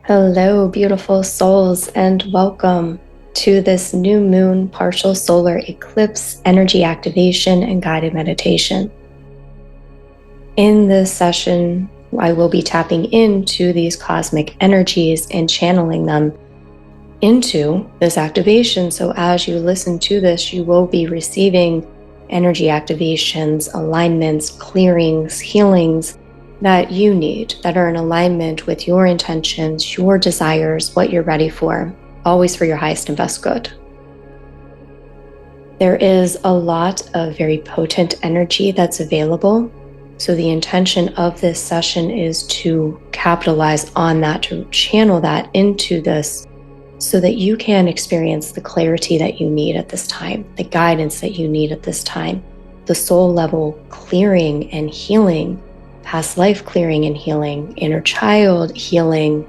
Hello, beautiful souls, and welcome to this new moon partial solar eclipse energy activation and guided meditation. In this session, I will be tapping into these cosmic energies and channeling them into this activation. So as you listen to this, you will be receiving energy activations, alignments, clearings, healings that you need, that are in alignment with your intentions, your desires, what you're ready for, always for your highest and best good. There is a lot of very potent energy that's available. So the intention of this session is to capitalize on that, to channel that into this so that you can experience the clarity that you need at this time, the guidance that you need at this time, the soul level clearing and healing, past life clearing and healing, inner child healing,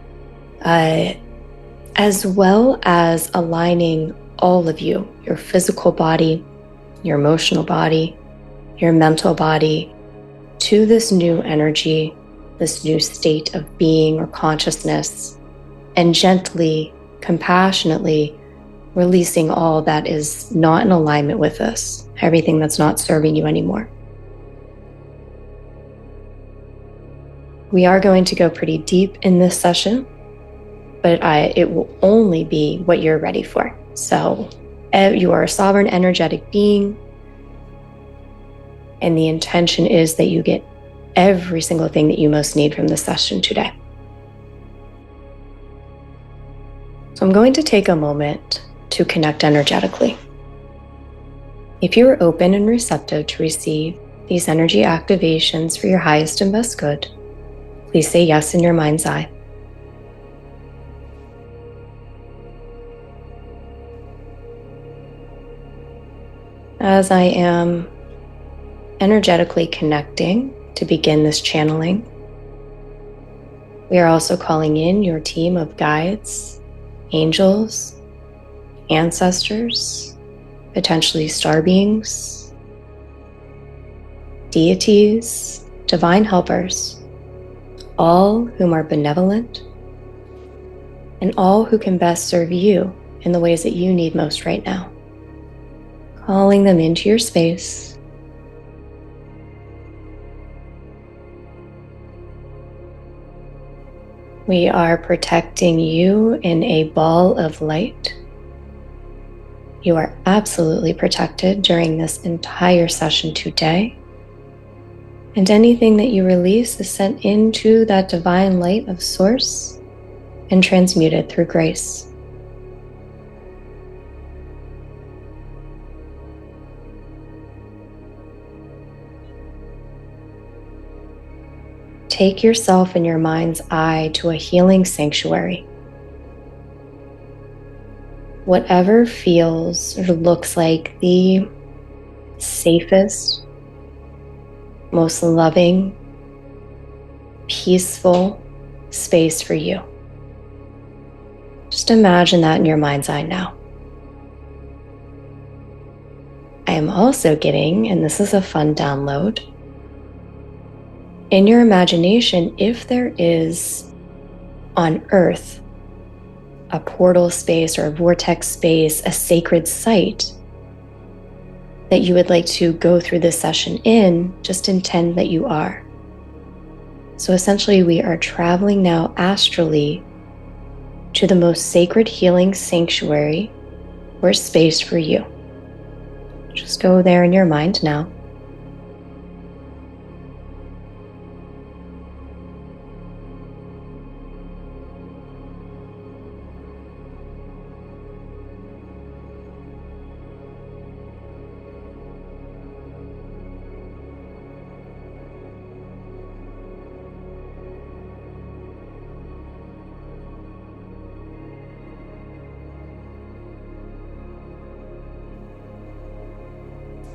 as well as aligning all of you, your physical body, your emotional body, your mental body, to this new energy, this new state of being or consciousness, and gently, compassionately releasing all that is not in alignment with us, everything that's not serving you anymore. We are going to go pretty deep in this session, but it will only be what you're ready for. So you are a sovereign energetic being, and the intention is that you get every single thing that you most need from this session today. So I'm going to take a moment to connect energetically. If you are open and receptive to receive these energy activations for your highest and best good, please say yes in your mind's eye. As I am energetically connecting to begin this channeling, we are also calling in your team of guides, angels, ancestors, potentially star beings, deities, divine helpers, all whom are benevolent, and all who can best serve you in the ways that you need most right now. Calling them into your space. We are protecting you in a ball of light. You are absolutely protected during this entire session today. And anything that you release is sent into that divine light of source and transmuted through grace. Take yourself in your mind's eye to a healing sanctuary. Whatever feels or looks like the safest, most loving, peaceful space for you. Just imagine that in your mind's eye now. I am also getting, and this is a fun download, in your imagination, if there is on Earth a portal space or a vortex space, a sacred site that you would like to go through this session in, just intend that you are. So essentially, we are traveling now astrally to the most sacred healing sanctuary or space for you. Just go there in your mind now.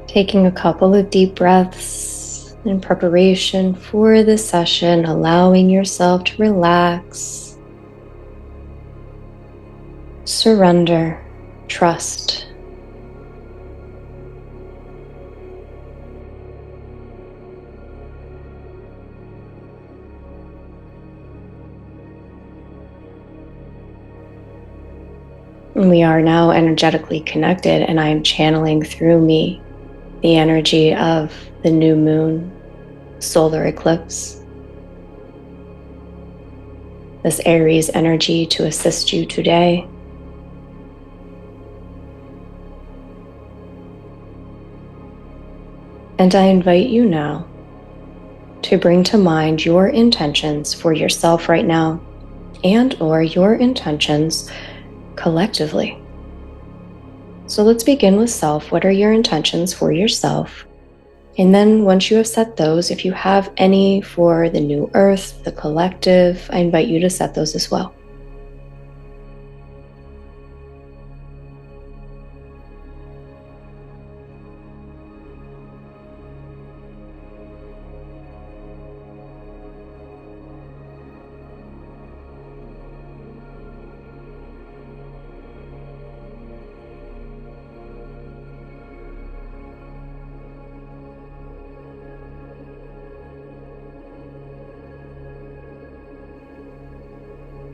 Taking a couple of deep breaths in preparation for this session, allowing yourself to relax, surrender, trust. We are now energetically connected, and I am channeling through me the energy of the new moon solar eclipse, this Aries energy to assist you today. And I invite you now to bring to mind your intentions for yourself right now, and or your intentions collectively. So let's begin with self. What are your intentions for yourself? And then once you have set those, if you have any for the new earth, the collective, I invite you to set those as well.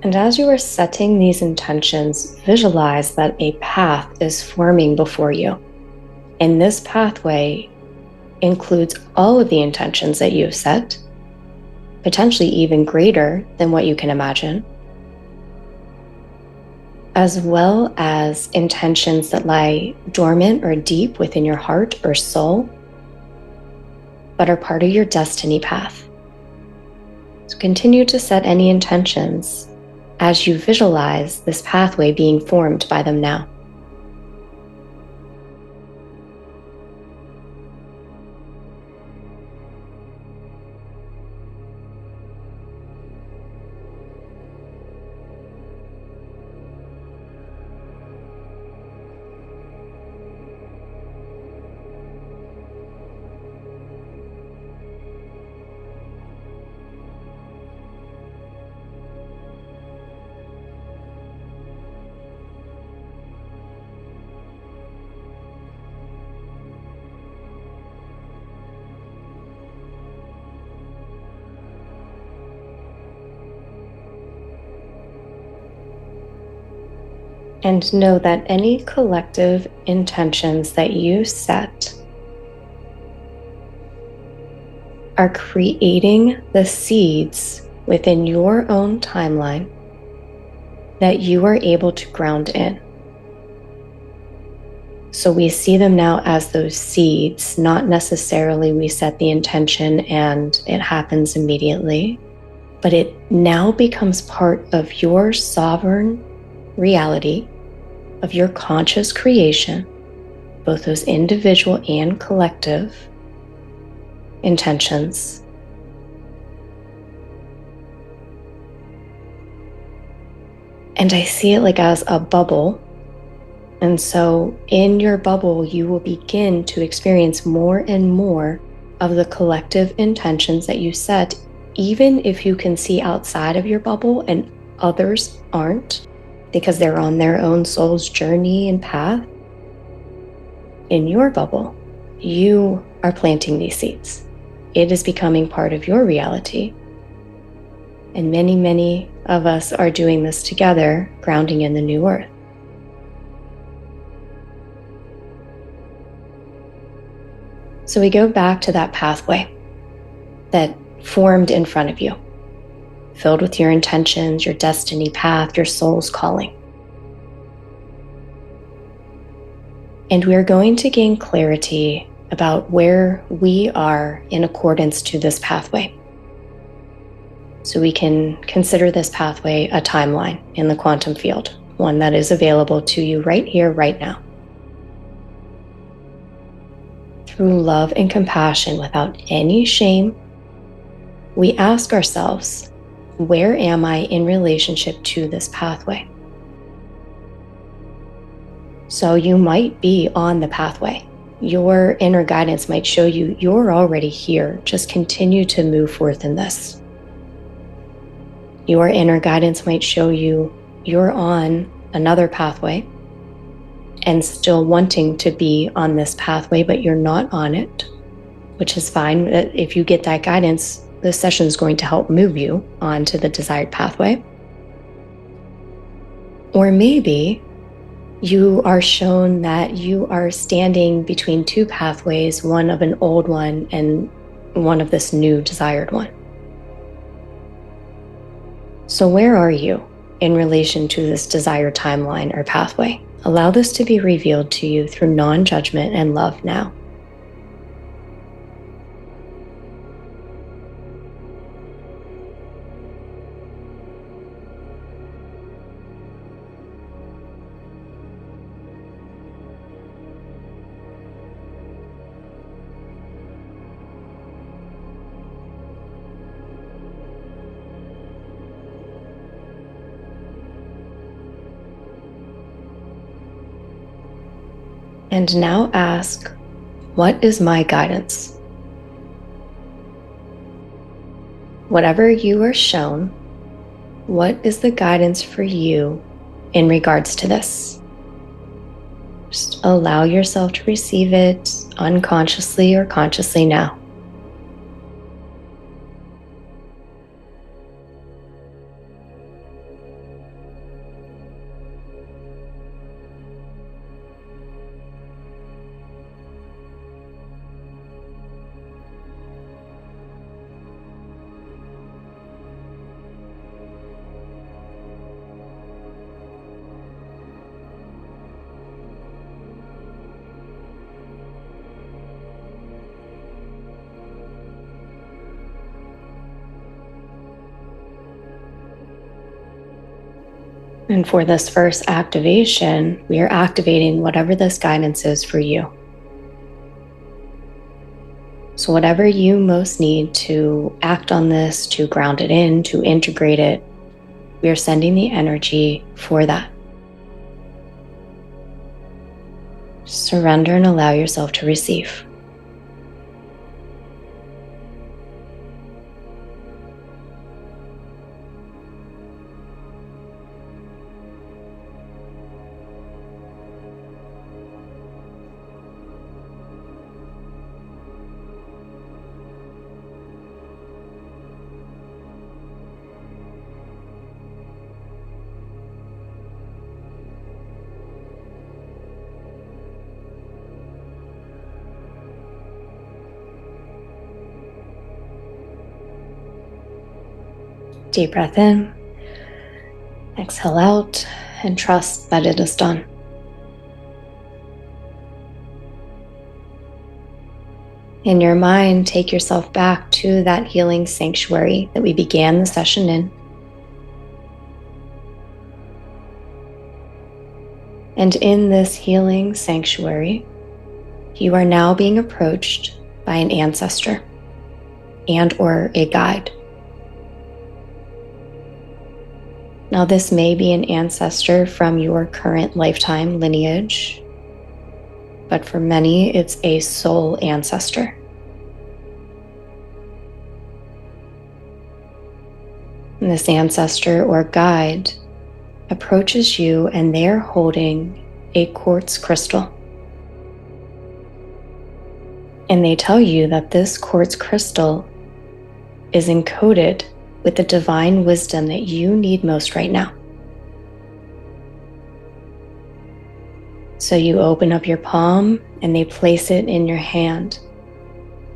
And as you are setting these intentions, visualize that a path is forming before you. And this pathway includes all of the intentions that you have set, potentially even greater than what you can imagine, as well as intentions that lie dormant or deep within your heart or soul, but are part of your destiny path. So continue to set any intentions as you visualize this pathway being formed by them now. And know that any collective intentions that you set are creating the seeds within your own timeline that you are able to ground in. So we see them now as those seeds, not necessarily we set the intention and it happens immediately, but it now becomes part of your sovereign reality, of your conscious creation, both those individual and collective intentions. And I see it like as a bubble. And so in your bubble, you will begin to experience more and more of the collective intentions that you set, even if you can see outside of your bubble and others aren't, because they're on their own soul's journey and path. In your bubble, you are planting these seeds. It is becoming part of your reality. And many, many of us are doing this together, grounding in the new earth. So we go back to that pathway that formed in front of you, filled with your intentions, your destiny path, your soul's calling. And we are going to gain clarity about where we are in accordance to this pathway. So we can consider this pathway a timeline in the quantum field, one that is available to you right here, right now. Through love and compassion, without any shame, we ask ourselves, where am I in relationship to this pathway? So you might be on the pathway. Your inner guidance might show you you're already here. Just continue to move forth in this. Your inner guidance might show you you're on another pathway and still wanting to be on this pathway, but you're not on it, which is fine. If you get that guidance, this session is going to help move you onto the desired pathway. Or maybe You are shown that you are standing between two pathways, one of an old one and one of this new desired one. So where are you in relation to this desired timeline or pathway? Allow this to be revealed to you through non-judgment and love now. And now ask, what is my guidance? Whatever you are shown, what is the guidance for you in regards to this? Just allow yourself to receive it unconsciously or consciously now. And for this first activation, we are activating whatever this guidance is for you. So whatever you most need to act on this, to ground it in, to integrate it, we are sending the energy for that. Surrender and allow yourself to receive. Deep breath in, exhale out, and trust that it is done. In your mind, take yourself back to that healing sanctuary that we began the session in. And in this healing sanctuary, you are now being approached by an ancestor and/or a guide. Now, this may be an ancestor from your current lifetime lineage, but for many, it's a soul ancestor. And this ancestor or guide approaches you and they're holding a quartz crystal. And they tell you that this quartz crystal is encoded with the divine wisdom that you need most right now. So you open up your palm and they place it in your hand,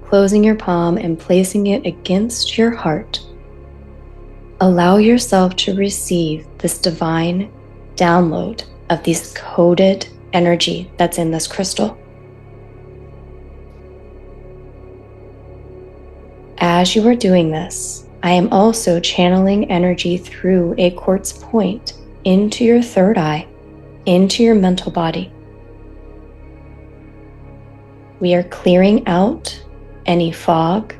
closing your palm and placing it against your heart. Allow yourself to receive this divine download of this coded energy that's in this crystal. As you are doing this, I am also channeling energy through a quartz point into your third eye, into your mental body. We are clearing out any fog,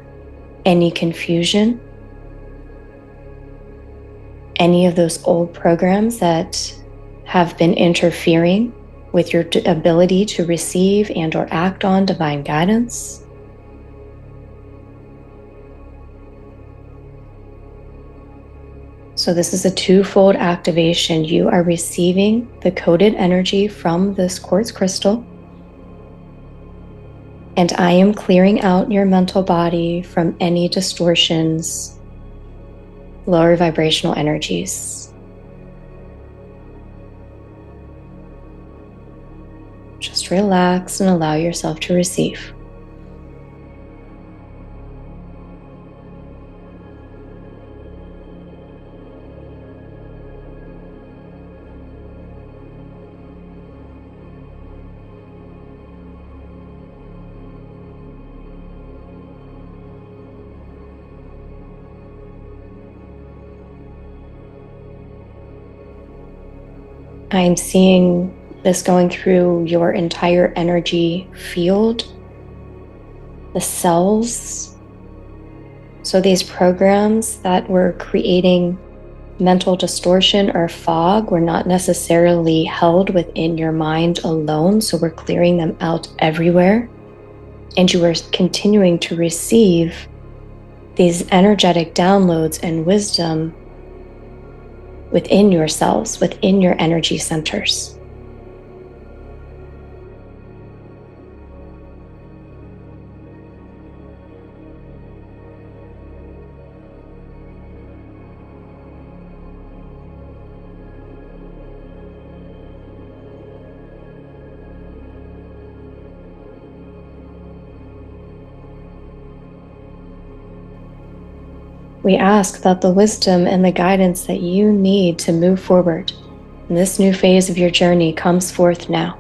any confusion, any of those old programs that have been interfering with your ability to receive and or act on divine guidance. So this is a twofold activation. You are receiving the coded energy from this quartz crystal, and I am clearing out your mental body from any distortions, lower vibrational energies. Just relax and allow yourself to receive. I'm seeing this going through your entire energy field, the cells. So these programs that were creating mental distortion or fog were not necessarily held within your mind alone. So we're clearing them out everywhere. And you are continuing to receive these energetic downloads and wisdom within yourselves, within your energy centers. We ask that the wisdom and the guidance that you need to move forward in this new phase of your journey comes forth now.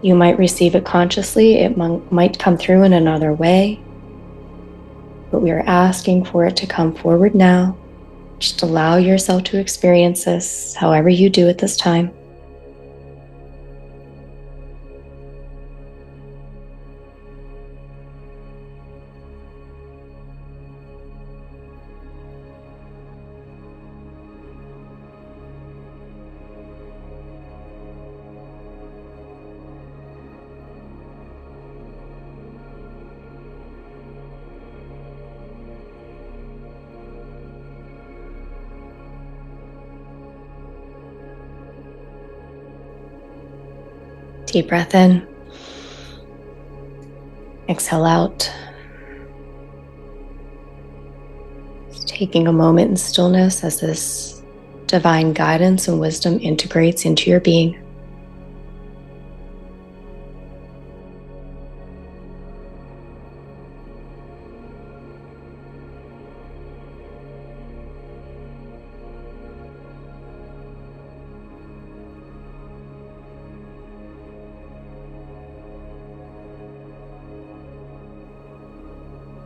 You might receive it consciously, it might come through in another way, but we are asking for it to come forward now. Just allow yourself to experience this however you do at this time. Deep breath in. Exhale out. Just taking a moment in stillness as this divine guidance and wisdom integrates into your being.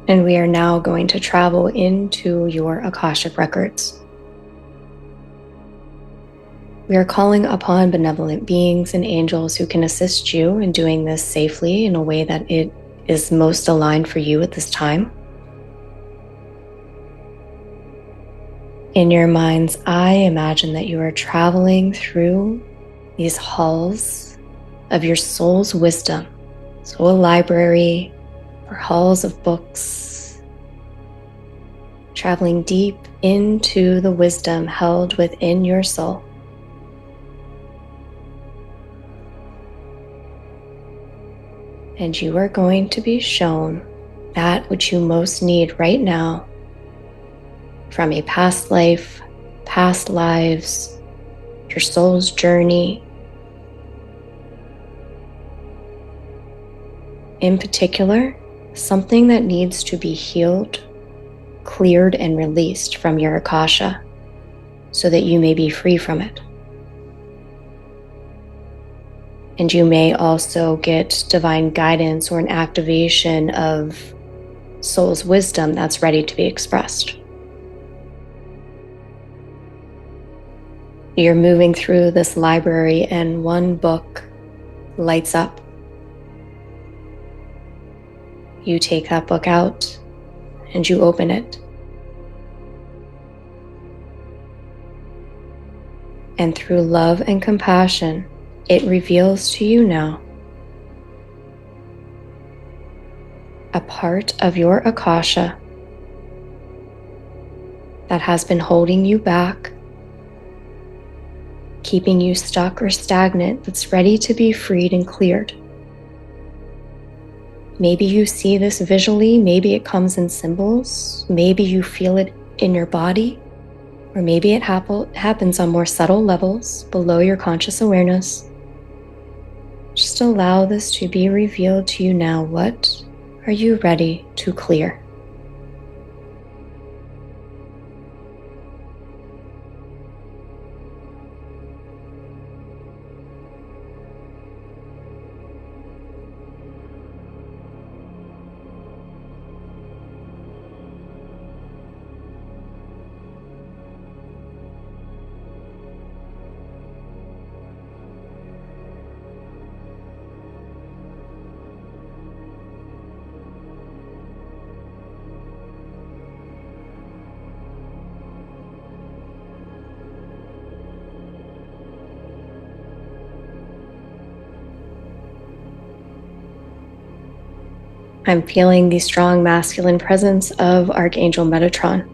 And we are now going to travel into your Akashic records. We are calling upon benevolent beings and angels who can assist you in doing this safely in a way that it is most aligned for you at this time. In your mind's eye, imagine that you are traveling through these halls of your soul's wisdom. So a library or halls of books, traveling deep into the wisdom held within your soul. And you are going to be shown that which you most need right now from a past life, past lives, your soul's journey. In particular, something that needs to be healed, cleared, and released from your Akasha so that you may be free from it. And you may also get divine guidance or an activation of soul's wisdom that's ready to be expressed. You're moving through this library and one book lights up. You take that book out and you open it. And through love and compassion, it reveals to you now a part of your Akasha that has been holding you back, keeping you stuck or stagnant, that's ready to be freed and cleared. Maybe you see this visually, maybe it comes in symbols, maybe you feel it in your body. Or maybe it happens on more subtle levels below your conscious awareness. Just allow this to be revealed to you now. What are you ready to clear? I'm feeling the strong masculine presence of Archangel Metatron.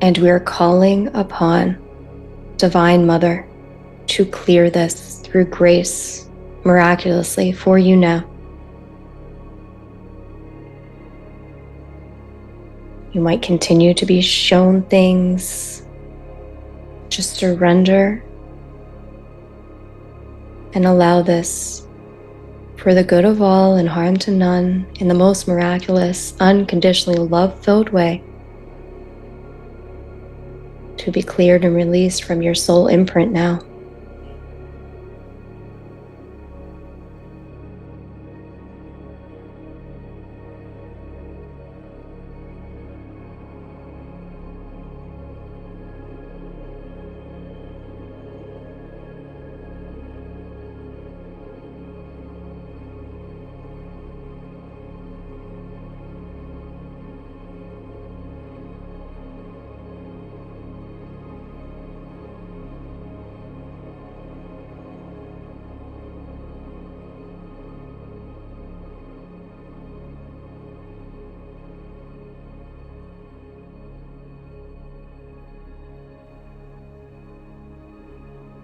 And we're calling upon Divine Mother to clear this through grace miraculously for you now. You might continue to be shown things. Just surrender and allow this for the good of all and harm to none in the most miraculous, unconditionally love-filled way to be cleared and released from your soul imprint now.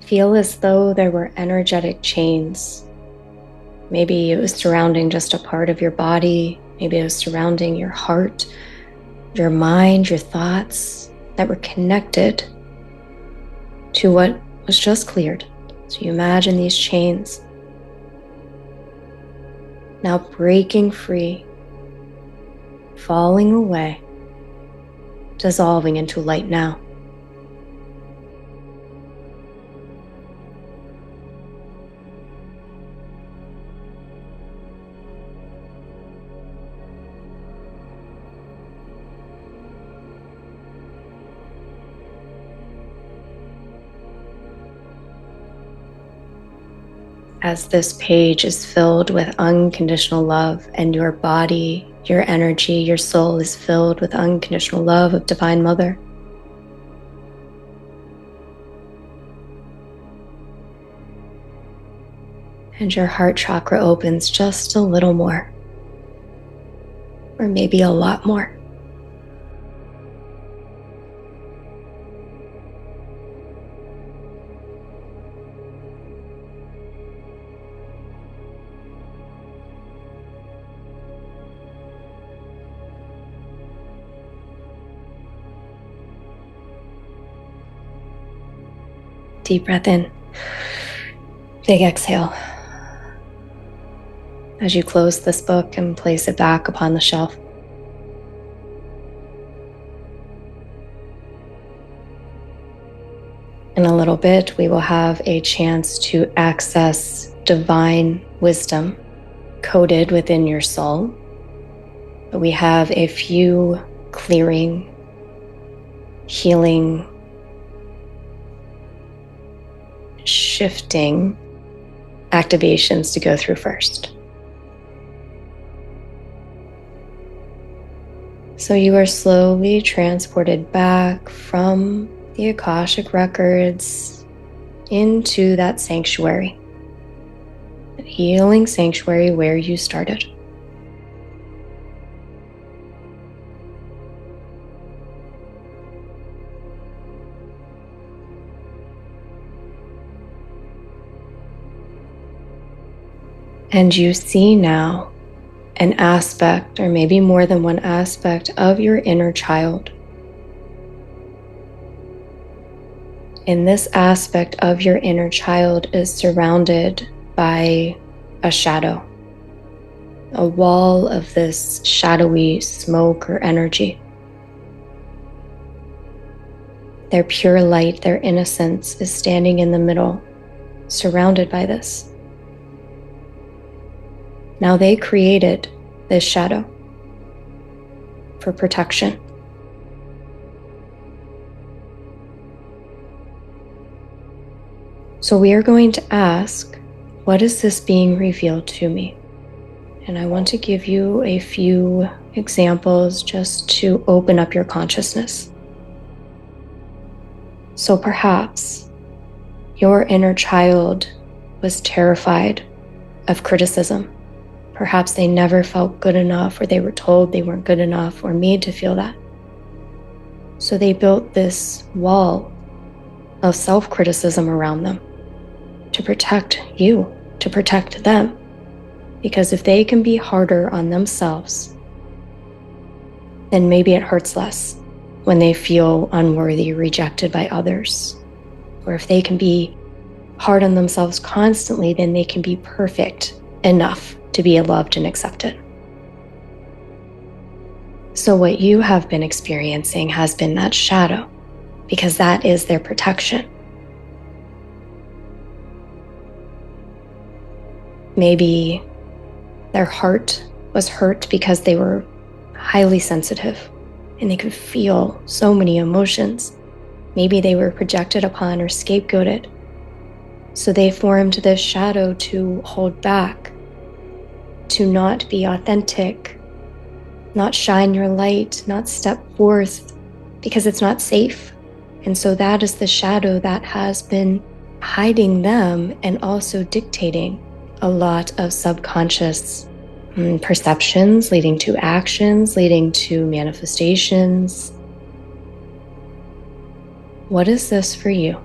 Feel as though there were energetic chains. Maybe it was surrounding just a part of your body. Maybe it was surrounding your heart, your mind, your thoughts that were connected to what was just cleared. So you imagine these chains now breaking free, falling away, dissolving into light now. As this page is filled with unconditional love and your body, your energy, your soul is filled with unconditional love of Divine Mother. And your heart chakra opens just a little more, or maybe a lot more. Deep breath in, big exhale. As you close this book and place it back upon the shelf. In a little bit, we will have a chance to access divine wisdom coded within your soul. But we have a few clearing, healing, shifting activations to go through first. So you are slowly transported back from the Akashic records into that sanctuary, that healing sanctuary where you started. And you see now an aspect, or maybe more than one aspect, of your inner child. And this aspect of your inner child is surrounded by a shadow, a wall of this shadowy smoke or energy. Their pure light, their innocence is standing in the middle, surrounded by this. Now they created this shadow for protection. So we are going to ask, what is this being revealed to me? And I want to give you a few examples just to open up your consciousness. So perhaps your inner child was terrified of criticism. Perhaps they never felt good enough, or they were told they weren't good enough, or made to feel that. So they built this wall of self-criticism around them to protect you, to protect them. Because if they can be harder on themselves, then maybe it hurts less when they feel unworthy, rejected by others. Or if they can be hard on themselves constantly, then they can be perfect enough to be loved and accepted. So what you have been experiencing has been that shadow, because that is their protection. Maybe their heart was hurt because they were highly sensitive and they could feel so many emotions. Maybe they were projected upon or scapegoated. So they formed this shadow to hold back, to not be authentic, not shine your light, not step forth, because it's not safe. And so that is the shadow that has been hiding them and also dictating a lot of subconscious perceptions, leading to actions, leading to manifestations. What is this for you?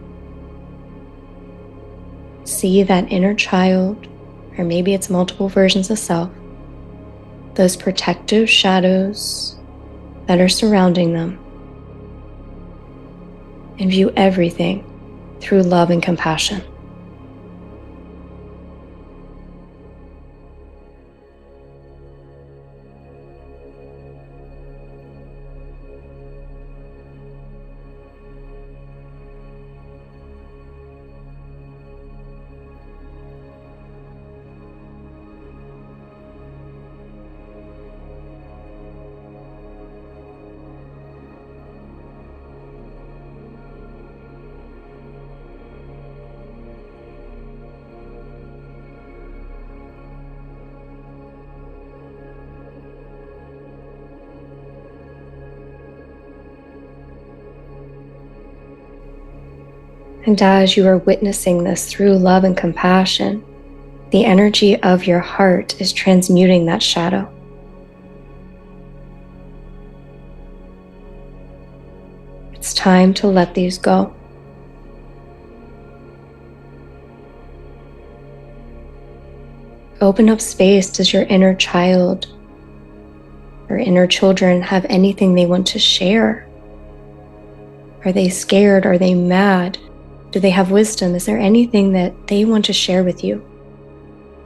See that inner child, or maybe it's multiple versions of self, those protective shadows that are surrounding them, and view everything through love and compassion. And as you are witnessing this through love and compassion, the energy of your heart is transmuting that shadow. It's time to let these go. Open up space. Does your inner child or inner children have anything they want to share? Are they scared? Are they mad? Do they have wisdom? Is there anything that they want to share with you?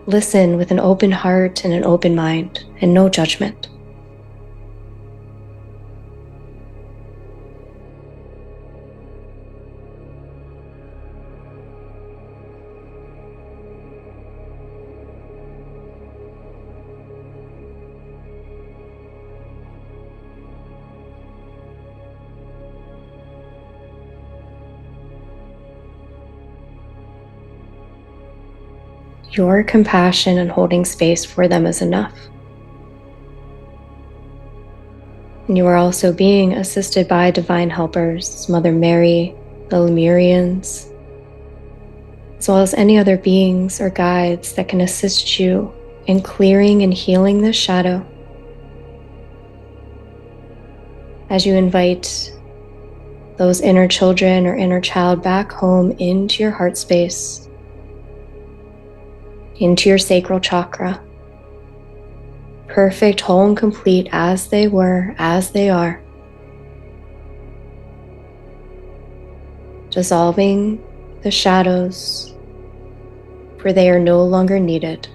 Listen with an open heart and an open mind, and no judgment. Your compassion and holding space for them is enough. And you are also being assisted by divine helpers, Mother Mary, the Lemurians, as well as any other beings or guides that can assist you in clearing and healing this shadow. As you invite those inner children or inner child back home into your heart space, into your sacral chakra, perfect, whole, and complete as they were, as they are. Dissolving the shadows, for they are no longer needed.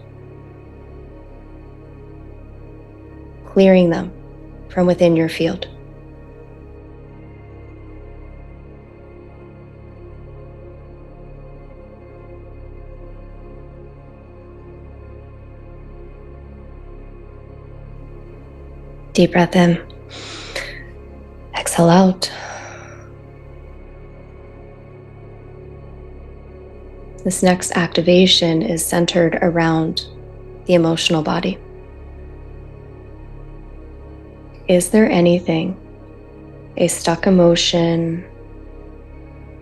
Clearing them from within your field. Deep breath in. Exhale out. This next activation is centered around the emotional body. Is there anything, a stuck emotion,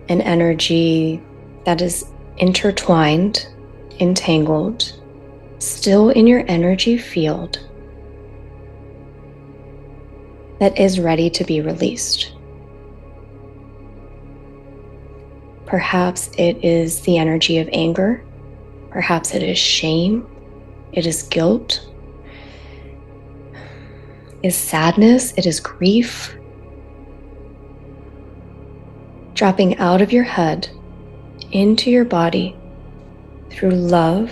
an energy that is intertwined, entangled, still in your energy field that is ready to be released? Perhaps it is the energy of anger. Perhaps it is shame. It is guilt. It is sadness. It is grief. Dropping out of your head into your body through love,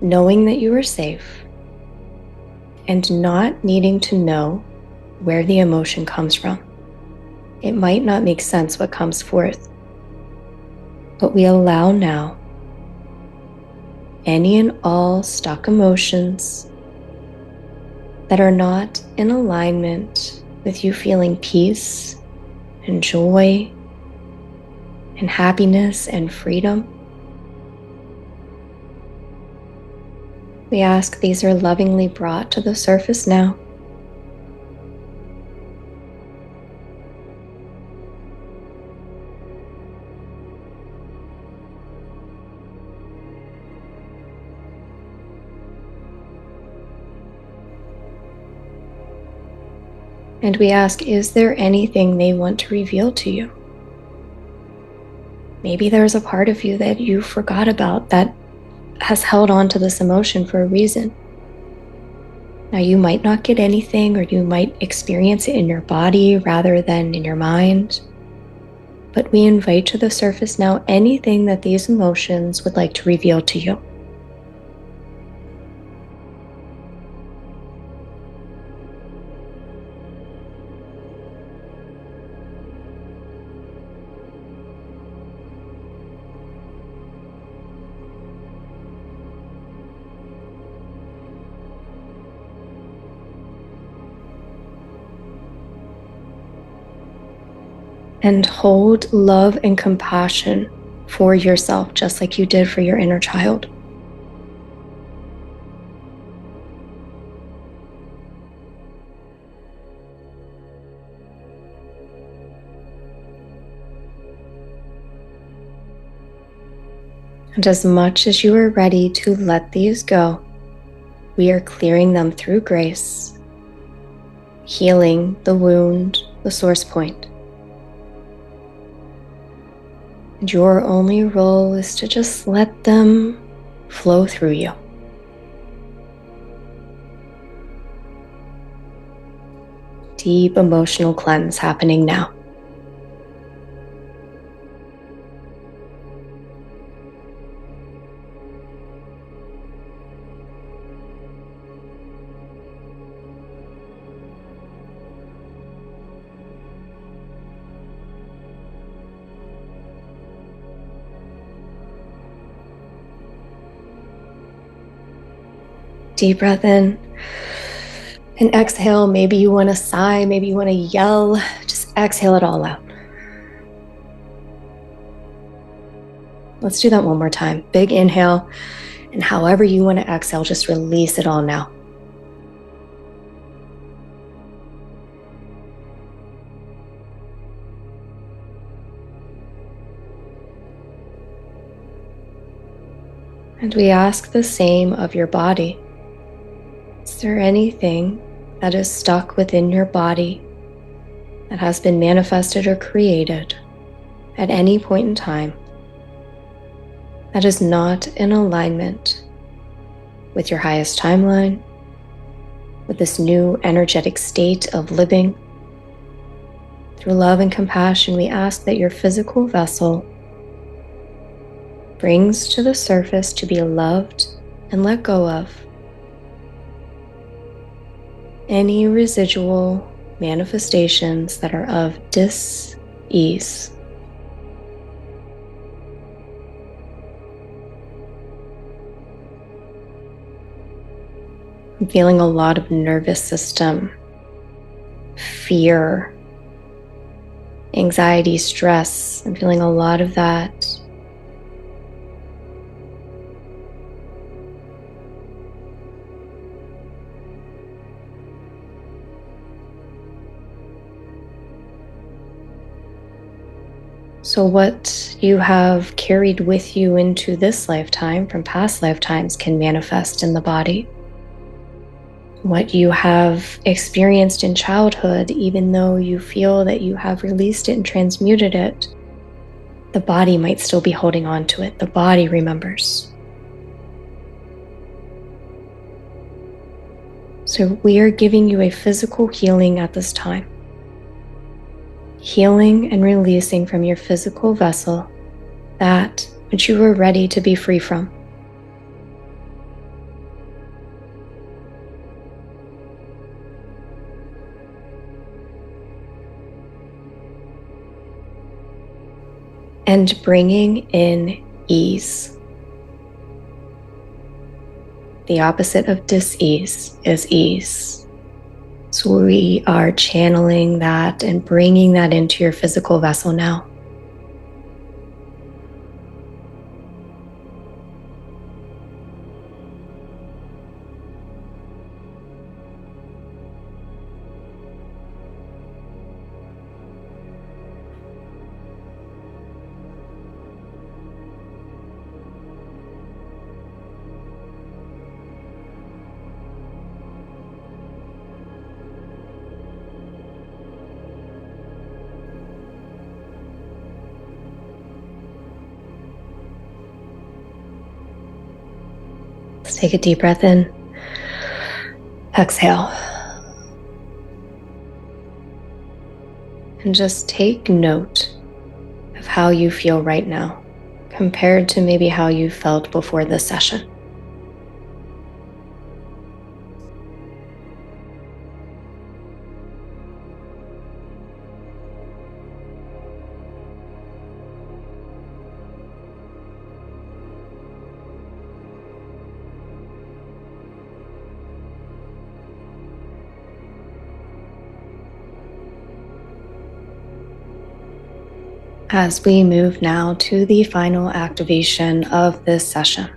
knowing that you are safe, and not needing to know where the emotion comes from. It might not make sense what comes forth, but we allow now any and all stuck emotions that are not in alignment with you feeling peace and joy and happiness and freedom. We ask these are lovingly brought to the surface now. And we ask, is there anything they want to reveal to you? Maybe there's a part of you that you forgot about that has held on to this emotion for a reason. Now, you might not get anything, or you might experience it in your body rather than in your mind. But we invite to the surface now anything that these emotions would like to reveal to you. And hold love and compassion for yourself, just like you did for your inner child. And as much as you are ready to let these go, we are clearing them through grace, healing the wound, the source point. And your only role is to just let them flow through you. Deep emotional cleanse happening now. Deep breath in and exhale. Maybe you want to sigh, maybe you want to yell. Just exhale it all out. Let's do that one more time. Big inhale, and however you want to exhale, just release it all now. And we ask the same of your body. Is there anything that is stuck within your body that has been manifested or created at any point in time that is not in alignment with your highest timeline, with this new energetic state of living. Through love and compassion, we ask that your physical vessel brings to the surface to be loved and let go of any residual manifestations that are of dis-ease. I'm feeling a lot of nervous system, fear, anxiety, stress. I'm feeling a lot of that. So what you have carried with you into this lifetime from past lifetimes can manifest in the body. What you have experienced in childhood, even though you feel that you have released it and transmuted it, the body might still be holding on to it. The body remembers. So we are giving you a physical healing at this time. Healing and releasing from your physical vessel that which you were ready to be free from. And bringing in ease. The opposite of dis-ease is ease. So we are channeling that and bringing that into your physical vessel now. Let's take a deep breath in. Exhale. And just take note of how you feel right now compared to maybe how you felt before this session. As we move now to the final activation of this session,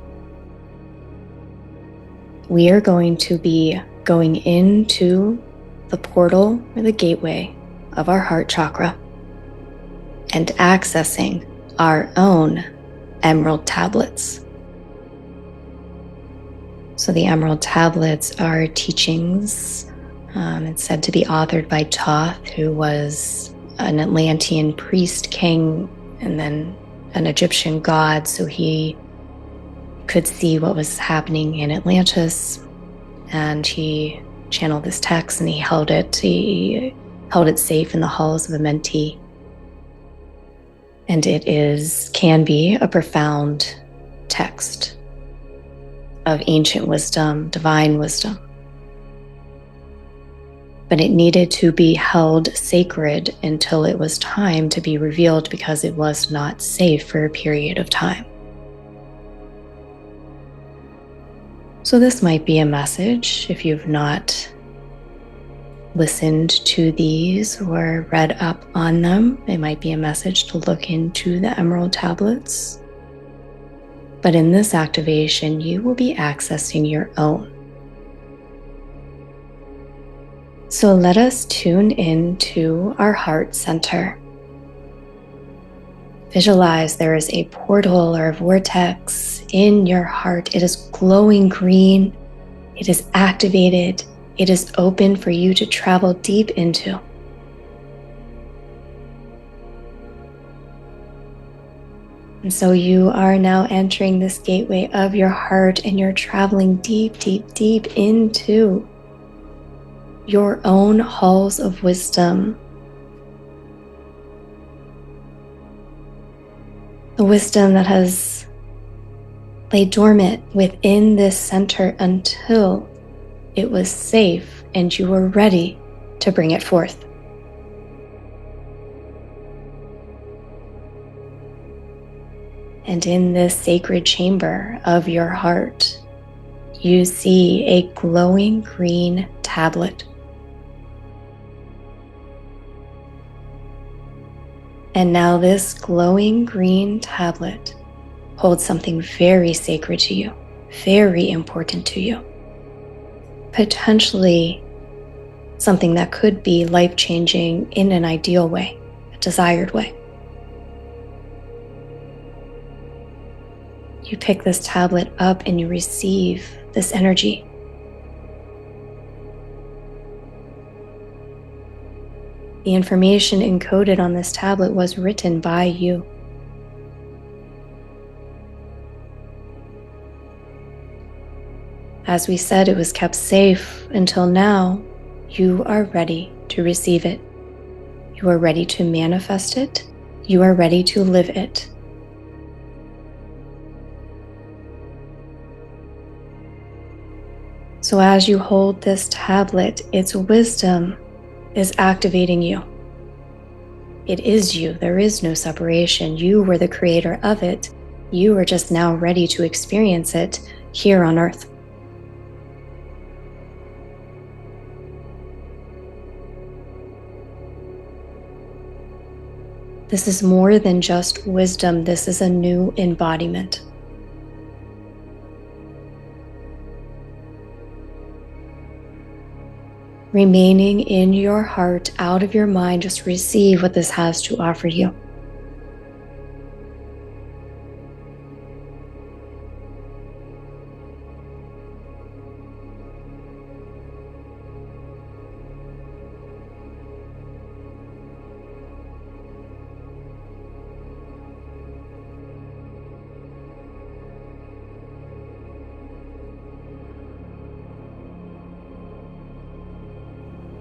we are going to be going into the portal or the gateway of our heart chakra and accessing our own emerald tablets. So the emerald tablets are teachings. It's said to be authored by Thoth, who was an Atlantean priest king and then an Egyptian god, so he could see what was happening in Atlantis, and he channeled this text and he held it safe in the halls of Amenti. And it can be a profound text of ancient wisdom, divine wisdom. But it needed to be held sacred until it was time to be revealed because it was not safe for a period of time. So this might be a message if you've not listened to these or read up on them. It might be a message to look into the emerald tablets. But in this activation, you will be accessing your own. So let us tune into our heart center. Visualize there is a portal or a vortex in your heart. It is glowing green. It is activated. It is open for you to travel deep into. And so you are now entering this gateway of your heart, and you're traveling deep, deep, deep into your own halls of wisdom. The wisdom that has lay dormant within this center until it was safe and you were ready to bring it forth. And in this sacred chamber of your heart, you see a glowing green tablet. And now this glowing green tablet holds something very sacred to you, very important to you. Potentially something that could be life-changing in an ideal way, a desired way. You pick this tablet up and you receive this energy. The information encoded on this tablet was written by you. As we said, it was kept safe until now. You are ready to receive it. You are ready to manifest it. You are ready to live it. So as you hold this tablet, its wisdom is activating you. It is you. There is no separation. You were the creator of it. You are just now ready to experience it here on earth. This is more than just wisdom. This is a new embodiment. Remaining in your heart, out of your mind, just receive what this has to offer you.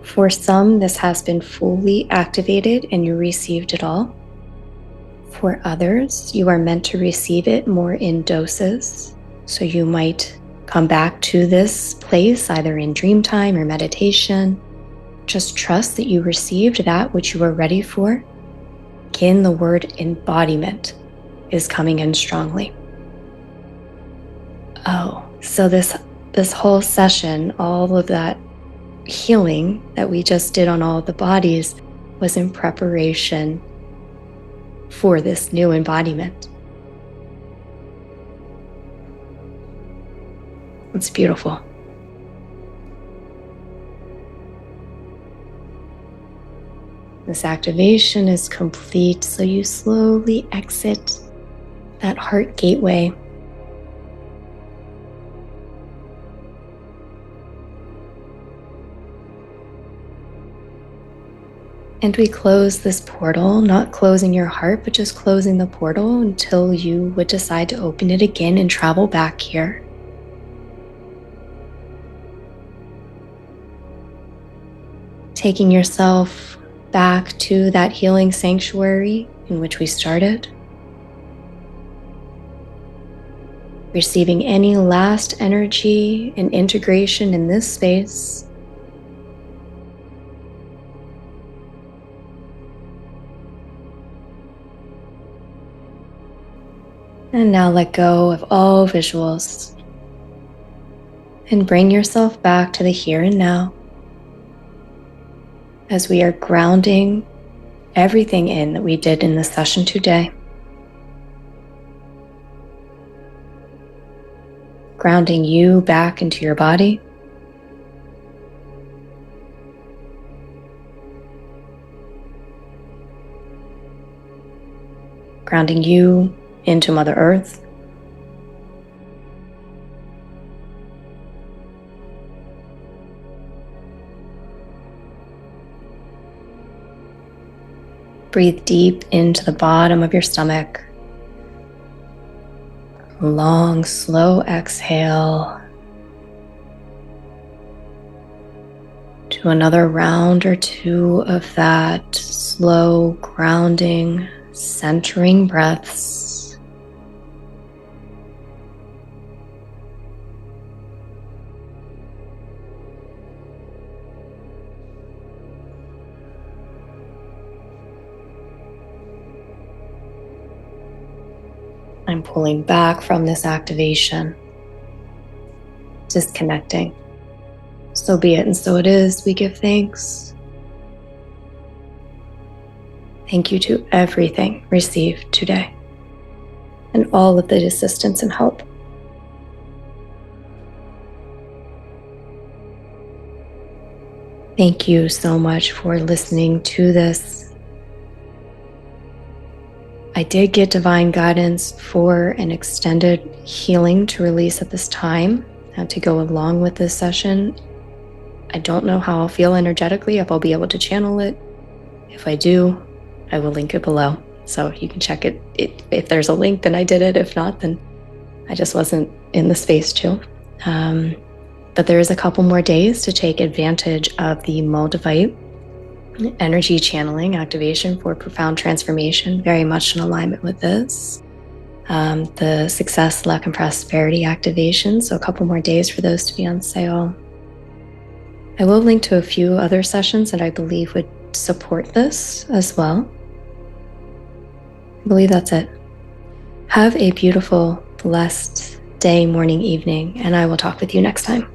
For some, this has been fully activated and you received it all. For others, you are meant to receive it more in doses. So you might come back to this place either in dream time or meditation. Just trust that you received that which you are ready for. Again, the word embodiment is coming in strongly. Oh, so this whole session, all of that healing that we just did on all of the bodies was in preparation for this new embodiment. It's beautiful. This activation is complete, so you slowly exit that heart gateway. And we close this portal, not closing your heart, but just closing the portal until you would decide to open it again and travel back here. Taking yourself back to that healing sanctuary in which we started. Receiving any last energy and integration in this space. And now let go of all visuals and bring yourself back to the here and now as we are grounding everything in that we did in this session today. Grounding you back into your body. Grounding you into Mother Earth. Breathe deep into the bottom of your stomach, Long, slow exhale to another round or two of that slow, grounding, centering breaths. I'm pulling back from this activation, disconnecting. So be it, and so it is. We give thanks. Thank you to everything received today and all of the assistance and help. Thank you so much for listening to this. I did get divine guidance for an extended healing to release at this time to go along with this session. I don't know how I'll feel energetically, if I'll be able to channel it. If I do, I will link it below. So you can check it. If there's a link, then I did it. If not, then I just wasn't in the space to. But there is a couple more days to take advantage of the Moldavite energy channeling activation for profound transformation, very much in alignment with this. The success, luck, and prosperity activation. So a couple more days for those to be on sale. I will link to a few other sessions that I believe would support this as well. I believe that's it. Have a beautiful, blessed day, morning, evening, and I will talk with you next time.